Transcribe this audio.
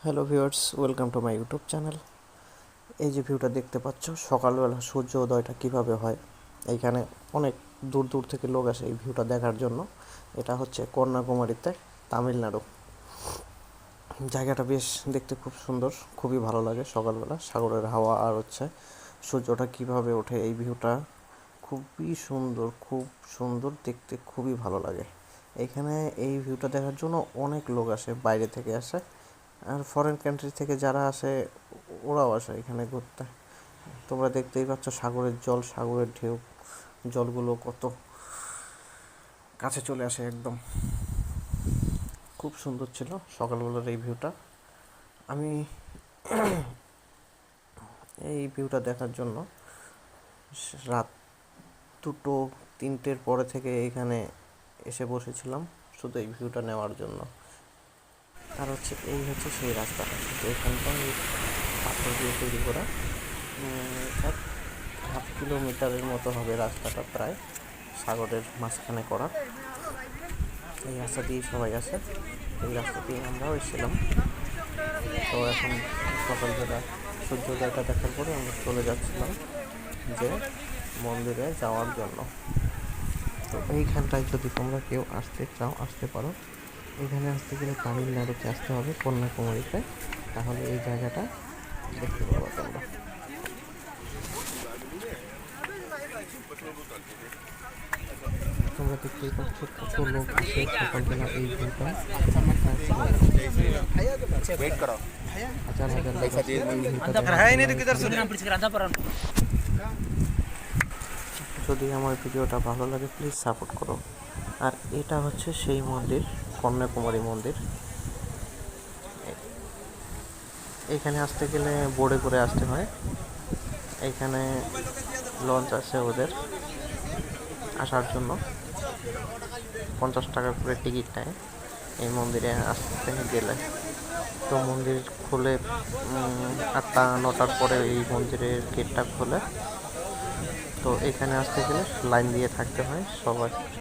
Hello viewers, welcome to my YouTube channel. এই যে ভিউটা দেখতে পাচ্ছ, সকালবেলা সূর্য উদয়টা কীভাবে হয়, এইখানে অনেক দূর দূর থেকে লোক আসে এই ভিউটা দেখার জন্য। এটা হচ্ছে কন্যাকুমারীতে, তামিলনাড়ু। জায়গাটা বেশ দেখতে খুব সুন্দর, খুবই ভালো লাগে সকালবেলা সাগরের হাওয়া আর হচ্ছে সূর্যটা কীভাবে ওঠে, এই ভিউটা খুবই সুন্দর, খুব সুন্দর দেখতে, খুবই ভালো লাগে। এইখানে এই ভিউটা দেখার জন্য অনেক লোক আসে, বাইরে থেকে আসে, আর ফরেন কান্ট্রি থেকে যারা আসে ওরাও আসে এখানে ঘুরতে। তোমরা দেখতেই পাচ্ছ সাগরের জল, সাগরের ঢেউ, জলগুলো কত কাছে চলে আসে একদম। খুব সুন্দর ছিল সকালবেলার এই ভিউটা। আমি এই ভিউটা দেখার জন্য রাত 2-3টের পরে থেকে এইখানে এসে বসেছিলাম শুধু এই ভিউটা নেওয়ার জন্য। আর হচ্ছে এই হচ্ছে সেই রাস্তাটা, এখানটা পাথর দিয়ে তৈরি করা, 1/2 কিলোমিটারের মতো হবে রাস্তাটা, প্রায় সাগরের মাঝখানে করা। এই রাস্তা দিয়েই সবাই আসে, এই রাস্তা দিয়ে আমরাও এসেছিলাম। তো এখন সকালবেলা সূর্যোদয়টা দেখার পরে আমরা চলে যাচ্ছিলাম যে মন্দিরে যাওয়ার জন্য। তো এইখানটায় যদি তোমরা কেউ আসতে চাও আসতে পারো। এখানে আসতে গেলে তামিলনাড়ুতে আসতে হবে, কন্যাকুমারীতে, তাহলে এই জায়গাটা দেখতে পাবো তোমরা। তোমরা দেখতেই পাচ্ছ কত লোক আসে সকালবেলা এই ভিউটা। হাজার হাজার লোক আসে এই ভিউটা। যদি আমার ভিডিওটা ভালো লাগে প্লিজ সাপোর্ট করো। আর এটা হচ্ছে সেই মন্দির, কন্যাকুমারী মন্দির। এখানে আসতে গেলে বোর্ডে করে আসতে হয়। এখানে লঞ্চ আছে ওদের আসার জন্য, 50 টাকা করে টিকিট নেয় এই মন্দিরে আসতে গেলে। তো মন্দির খুলে 8টা-9টার পরে এই মন্দিরের গেটটা খোলে। তো এখানে আসতে গেলে লাইন দিয়ে থাকতে হয় সবাই।